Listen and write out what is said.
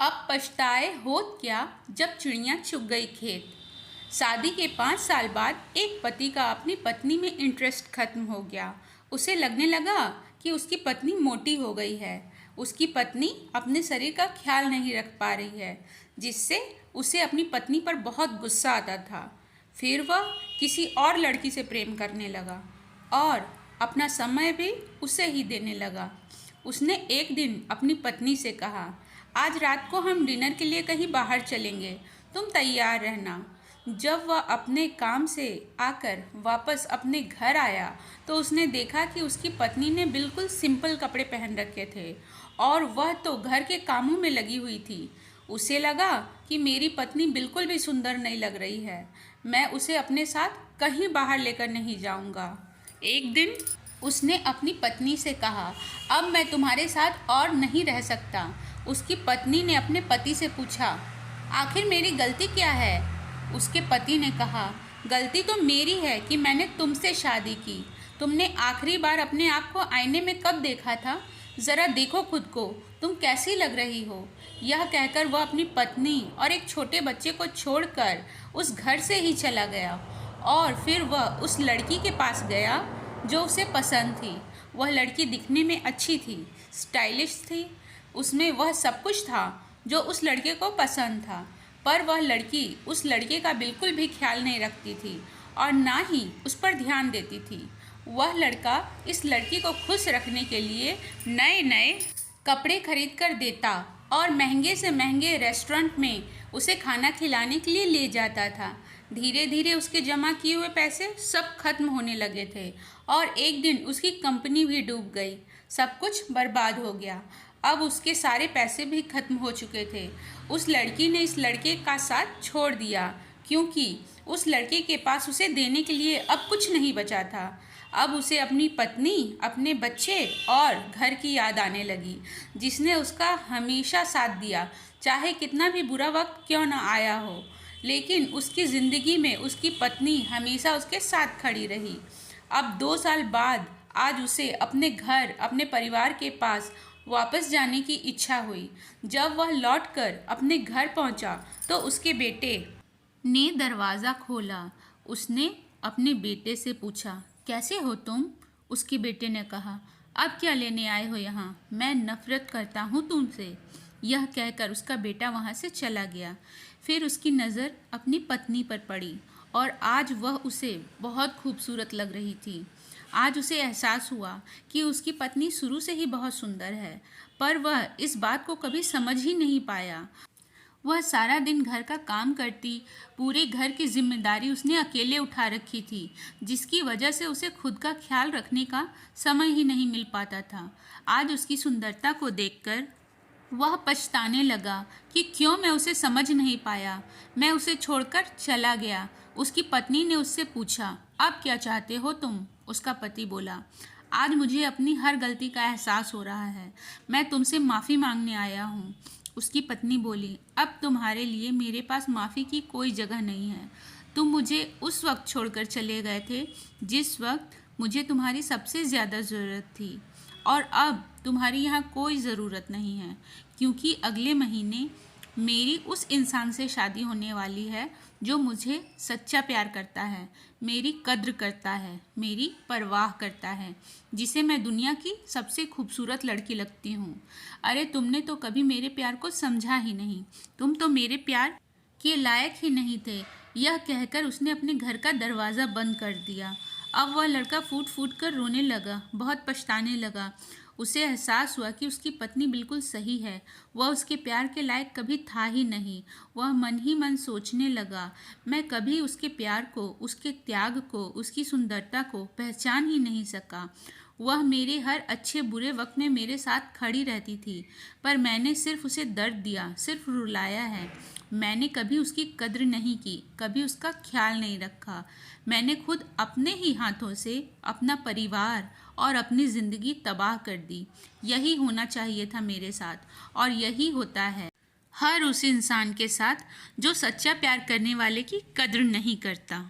अब पछताए होत क्या जब चिड़िया चुग गई खेत। शादी के 5 साल बाद एक पति का अपनी पत्नी में इंटरेस्ट खत्म हो गया। उसे लगने लगा कि उसकी पत्नी मोटी हो गई है। उसकी पत्नी अपने शरीर का ख्याल नहीं रख पा रही है, जिससे उसे अपनी पत्नी पर बहुत गुस्सा आता था। फिर वह किसी और लड़की से प्रेम करने लगा और अपना समय भी उसे ही देने लगा। उसने एक दिन अपनी पत्नी से कहा, आज रात को हम डिनर के लिए कहीं बाहर चलेंगे, तुम तैयार रहना। जब वह अपने काम से आकर वापस अपने घर आया तो उसने देखा कि उसकी पत्नी ने बिल्कुल सिंपल कपड़े पहन रखे थे और वह तो घर के कामों में लगी हुई थी। उसे लगा कि मेरी पत्नी बिल्कुल भी सुंदर नहीं लग रही है, मैं उसे अपने साथ कहीं बाहर लेकर नहीं जाऊंगा। एक दिन उसने अपनी पत्नी से कहा, अब मैं तुम्हारे साथ और नहीं रह सकता। उसकी पत्नी ने अपने पति से पूछा, आखिर मेरी गलती क्या है? उसके पति ने कहा, गलती तो मेरी है कि मैंने तुमसे शादी की। तुमने आखिरी बार अपने आप को आईने में कब देखा था? ज़रा देखो खुद को, तुम कैसी लग रही हो। यह कहकर वह अपनी पत्नी और एक छोटे बच्चे को छोड़कर उस घर से ही चला गया और फिर वह उस लड़की के पास गया जो उसे पसंद थी। वह लड़की दिखने में अच्छी थी, स्टाइलिश थी, उसमें वह सब कुछ था जो उस लड़के को पसंद था। पर वह लड़की उस लड़के का बिल्कुल भी ख्याल नहीं रखती थी और ना ही उस पर ध्यान देती थी। वह लड़का इस लड़की को खुश रखने के लिए नए नए कपड़े खरीद कर देता और महंगे से महंगे रेस्टोरेंट में उसे खाना खिलाने के लिए ले जाता था। धीरे धीरे उसके जमा किए हुए पैसे सब खत्म होने लगे थे और एक दिन उसकी कंपनी भी डूब गई। सब कुछ बर्बाद हो गया। अब उसके सारे पैसे भी खत्म हो चुके थे। उस लड़की ने इस लड़के का साथ छोड़ दिया क्योंकि उस लड़के के पास उसे देने के लिए अब कुछ नहीं बचा था। अब उसे अपनी पत्नी, अपने बच्चे और घर की याद आने लगी, जिसने उसका हमेशा साथ दिया, चाहे कितना भी बुरा वक्त क्यों ना आया हो। लेकिन उसकी ज़िंदगी में उसकी पत्नी हमेशा उसके साथ खड़ी रही। अब 2 साल बाद आज उसे अपने घर, अपने परिवार के पास वापस जाने की इच्छा हुई। जब वह लौटकर अपने घर पहुंचा तो उसके बेटे ने दरवाज़ा खोला। उसने अपने बेटे से पूछा, कैसे हो तुम? उसके बेटे ने कहा, अब क्या लेने आए हो यहाँ? मैं नफरत करता हूँ तुमसे। यह कहकर उसका बेटा वहाँ से चला गया। फिर उसकी नज़र अपनी पत्नी पर पड़ी और आज वह उसे बहुत खूबसूरत लग रही थी। आज उसे एहसास हुआ कि उसकी पत्नी शुरू से ही बहुत सुंदर है, पर वह इस बात को कभी समझ ही नहीं पाया। वह सारा दिन घर का काम करती, पूरे घर की जिम्मेदारी उसने अकेले उठा रखी थी, जिसकी वजह से उसे खुद का ख्याल रखने का समय ही नहीं मिल पाता था। आज उसकी सुंदरता को देखकर वह पछताने लगा कि क्यों मैं उसे समझ नहीं पाया, मैं उसे छोड़कर चला गया। उसकी पत्नी ने उससे पूछा, अब क्या चाहते हो तुम? उसका पति बोला, आज मुझे अपनी हर गलती का एहसास हो रहा है, मैं तुमसे माफ़ी मांगने आया हूँ। उसकी पत्नी बोली, अब तुम्हारे लिए मेरे पास माफ़ी की कोई जगह नहीं है। तुम मुझे उस वक्त छोड़कर चले गए थे जिस वक्त मुझे तुम्हारी सबसे ज़्यादा ज़रूरत थी, और अब तुम्हारी यहाँ कोई ज़रूरत नहीं है, क्योंकि अगले महीने मेरी उस इंसान से शादी होने वाली है जो मुझे सच्चा प्यार करता है, मेरी कद्र करता है, मेरी परवाह करता है, जिसे मैं दुनिया की सबसे खूबसूरत लड़की लगती हूँ। अरे तुमने तो कभी मेरे प्यार को समझा ही नहीं, तुम तो मेरे प्यार के लायक ही नहीं थे। यह कहकर उसने अपने घर का दरवाज़ा बंद कर दिया। अब वह लड़का फूट फूट कर रोने लगा, बहुत पछताने लगा। उसे एहसास हुआ कि उसकी पत्नी बिल्कुल सही है, वह उसके प्यार के लायक कभी था ही नहीं। वह मन ही मन सोचने लगा, मैं कभी उसके प्यार को, उसके त्याग को, उसकी सुंदरता को पहचान ही नहीं सका। वह मेरे हर अच्छे बुरे वक्त में मेरे साथ खड़ी रहती थी, पर मैंने सिर्फ उसे दर्द दिया, सिर्फ रुलाया है। मैंने कभी उसकी कद्र नहीं की, कभी उसका ख्याल नहीं रखा। मैंने खुद अपने ही हाथों से अपना परिवार और अपनी ज़िंदगी तबाह कर दी। यही होना चाहिए था मेरे साथ, और यही होता है हर उस इंसान के साथ जो सच्चा प्यार करने वाले की कद्र नहीं करता।